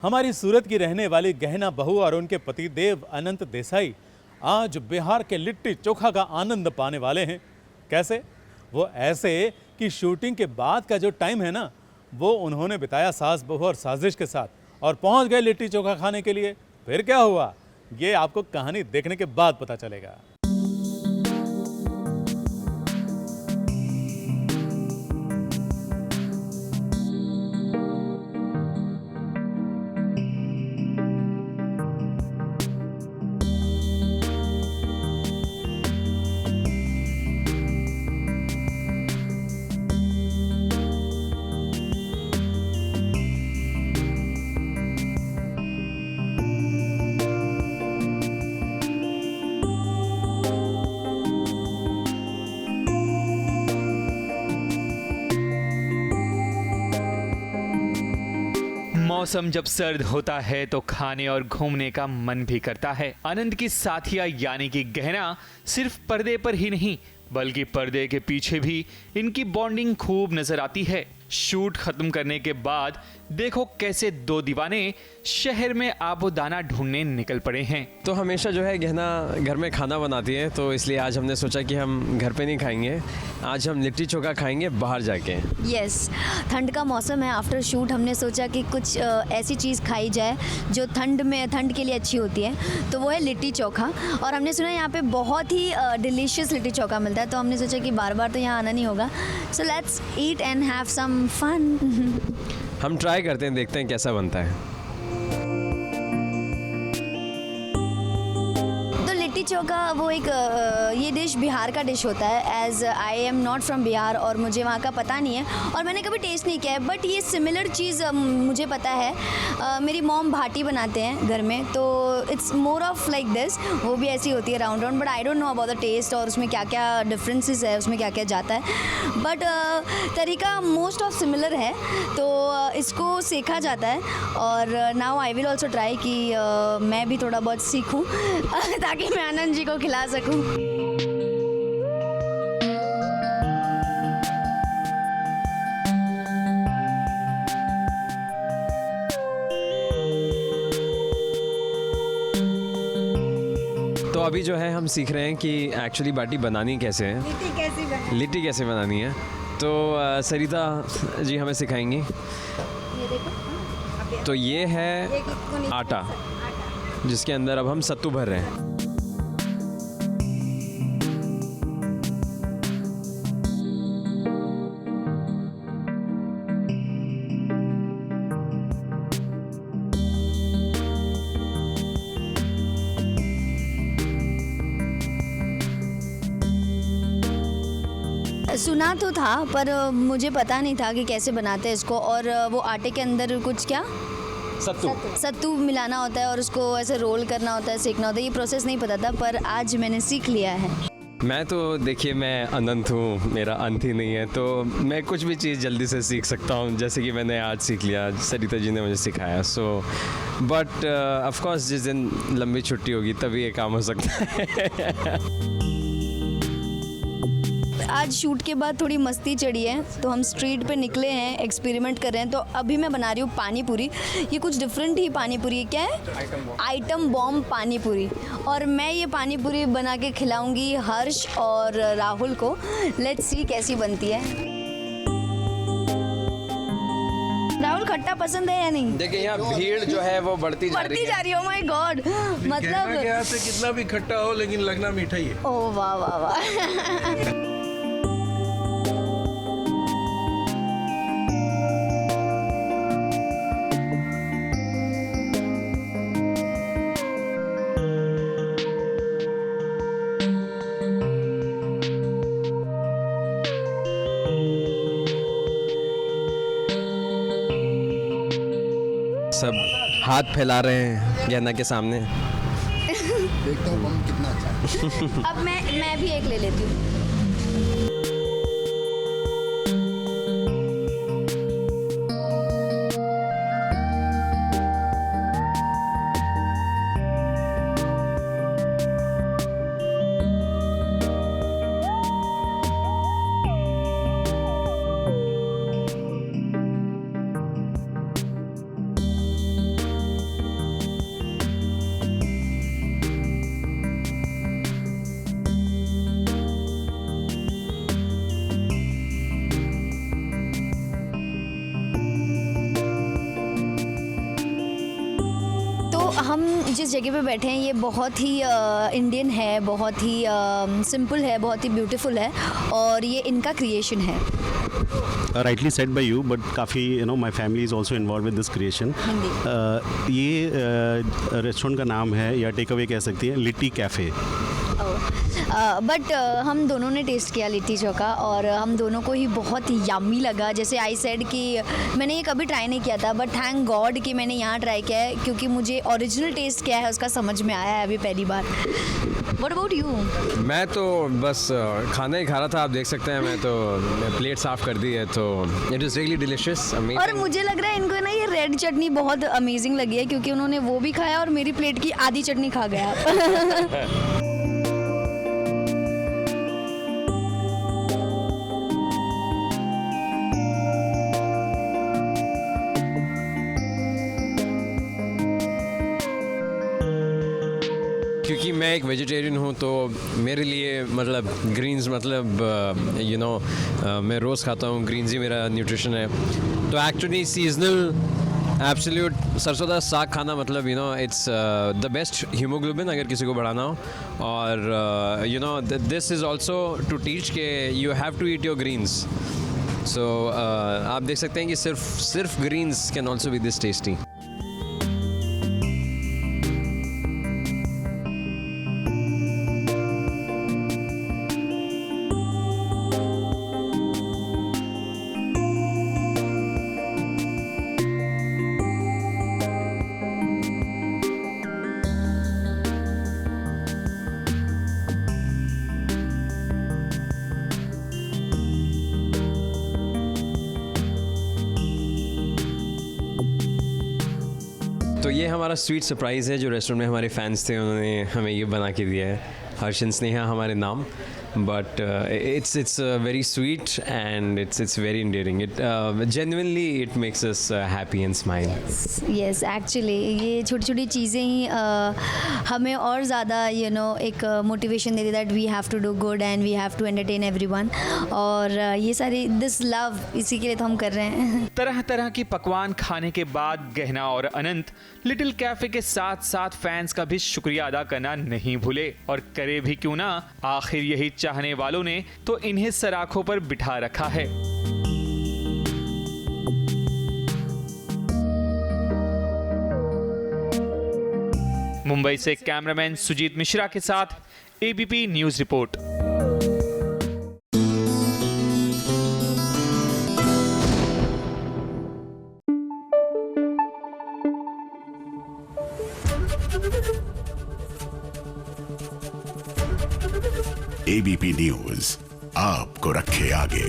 हमारी सूरत की रहने वाली गहना बहू और उनके पति देव अनंत देसाई आज बिहार के लिट्टी चोखा का आनंद पाने वाले हैं। कैसे? वो ऐसे कि शूटिंग के बाद का जो टाइम है ना, वो उन्होंने बिताया सास बहू और साजिश के साथ और पहुंच गए लिट्टी चोखा खाने के लिए। फिर क्या हुआ, ये आपको कहानी देखने के बाद पता चलेगा। मौसम जब सर्द होता है तो खाने और घूमने का मन भी करता है। अनंत की साथिया यानी कि गहना सिर्फ पर्दे पर ही नहीं बल्कि पर्दे के पीछे भी इनकी बॉन्डिंग खूब नजर आती है। शूट खत्म करने के बाद देखो कैसे दो दीवाने शहर में आबोदाना ढूंढने निकल पड़े हैं। तो हमेशा जो है गहना घर में खाना बनाती है, तो इसलिए आज हमने सोचा कि हम घर पे नहीं खाएंगे, आज हम लिट्टी चोखा खाएंगे बाहर जाके। यस, ठंड का मौसम है। आफ्टर शूट हमने सोचा कि कुछ ऐसी चीज़ खाई जाए जो ठंड के लिए अच्छी होती है, तो वो है लिट्टी चोखा। और हमने सुना यहाँ पे बहुत ही डिलीशियस लिट्टी चोखा मिलता है, तो हमने सोचा कि बार बार तो यहाँ आना नहीं होगा, so let's eat and have some fun. हम ट्राई करते हैं, देखते हैं कैसा बनता है। लिट्टी चोखा वो एक ये डिश बिहार का डिश होता है। As I am not from Bihar और मुझे वहाँ का पता नहीं है और मैंने कभी टेस्ट नहीं किया है, बट ये सिमिलर चीज़ मुझे पता है। मेरी मॉम भाटी बनाते हैं घर में, तो it's more of like this, वो भी ऐसी होती है round round, but I don't know about the taste और उसमें क्या क्या डिफरेंसेस है, उसमें क्या क्या जाता है, बट तरीका मोस्ट ऑफ सिमिलर है। तो इसको सेका जाता है और now I will also try कि मैं भी थोड़ा बहुत सीखूँ ताकि मैं आनंद जी को खिला सकूं। तो अभी जो है हम सीख रहे हैं कि एक्चुअली बाटी बनानी कैसे है, लिट्टी कैसे बनानी है। तो सरिता जी हमें सिखाएंगी। ये देखो, तो ये है आटा जिसके अंदर अब हम सत्तू भर रहे हैं। सुना तो था पर मुझे पता नहीं था कि कैसे बनाते हैं इसको। और वो आटे के अंदर कुछ क्या सत्तू मिलाना होता है और उसको ऐसे रोल करना होता है, सेकना होता है, ये प्रोसेस नहीं पता था, पर आज मैंने सीख लिया है। मैं तो देखिए, मैं अनंत हूँ, मेरा अंत ही नहीं है, तो मैं कुछ भी चीज़ जल्दी से सीख सकता हूँ, जैसे कि मैंने आज सीख लिया, सरिता जी ने मुझे सिखाया। सो बट ऑफ कोर्स जिस दिन लंबी छुट्टी होगी तभी ये काम हो सकता है। आज शूट के बाद थोड़ी मस्ती चढ़ी है, तो हम स्ट्रीट पे निकले हैं, एक्सपेरिमेंट कर रहे हैं। तो अभी मैं बना रही हूँ पानी पूरी। ये कुछ डिफरेंट ही पानी पूरी है। क्या है? आइटम बॉम्ब पानी पूरी। और मैं ये पानी पूरी बना के खिलाऊंगी हर्ष और राहुल को। लेट्स सी कैसी बनती है। राहुल खट्टा पसंद है या नहीं? देखिए यहाँ भीड़ जो है वो बढ़ती जा रही है। ओह माय गॉड, मतलब यहाँ से कितना भी खट्टा हो लेकिन लगना मीठा ही है। ओह वाह वाह वाह। सब हाथ फैला रहे हैं गहना के सामने। देखता हूँ बम कितना अच्छा है। अब मैं भी एक ले लेती हूँ। हम जिस जगह पे बैठे हैं ये बहुत ही इंडियन है, बहुत ही सिंपल है, बहुत ही ब्यूटीफुल है और ये इनका क्रिएशन है। rightly said by you, but काफ़ी my family is also involved with this creation. ये रेस्टोरेंट का नाम है या टेक अवे कह सकती है, लिट्टी कैफ़े। बट हम दोनों ने टेस्ट किया लिट्टी चोखा और हम दोनों को ही बहुत यम्मी लगा। जैसे आई सेड कि मैंने ये कभी ट्राई नहीं किया था, बट थैंक गॉड कि मैंने यहाँ ट्राई किया है, क्योंकि मुझे ओरिजिनल टेस्ट क्या है उसका समझ में आया है अभी पहली बार। What about you? मैं तो बस खाना ही खा रहा था, आप देख सकते हैं। मैं प्लेट साफ़ कर दी है, तो it is really delicious, amazing. और मुझे लग रहा है इनको ना ये रेड चटनी बहुत अमेजिंग लगी है, क्योंकि उन्होंने वो भी खाया और मेरी प्लेट की आधी चटनी खा गया। क्योंकि मैं एक वेजिटेरियन हूँ, तो मेरे लिए मतलब ग्रीन्स मतलब मैं रोज़ खाता हूँ, ग्रीन्स ही मेरा न्यूट्रिशन है। तो एक्चुअली सीजनल एब्सोल्यूट सरसों का साग खाना मतलब इट्स द बेस्ट हीमोग्लोबिन अगर किसी को बढ़ाना हो। और this is also to teach के you have to eat your greens. So आप देख सकते हैं कि सिर्फ greens can also be this tasty. तो ये हमारा स्वीट सरप्राइज़ है जो रेस्टोरेंट में हमारे फैंस थे, उन्होंने हमें ये बना के दिया है। हर्षन स्नेहा हमारे नाम, but it's very sweet and it's very endearing. It genuinely it makes us happy and smile. Yes, actually ये छोटी छोटी चीज़ें ही हमें और ज़्यादा एक मोटिवेशन देती, that we have to do good and we have to entertain everyone. और ये सारी दिस लव इसी के लिए तो हम कर रहे हैं। तरह तरह की पकवान खाने के बाद गहना और अनंत लिटिल कैफे के साथ साथ फैंस का भी शुक्रिया अदा करना नहीं भूले, और करे भी क्यों ना, आखिर यही चाहने वालों ने तो इन्हें सराखों पर बिठा रखा है। मुंबई से कैमरामैन सुजीत मिश्रा के साथ ABP news report. ABP news आपको रखे आगे।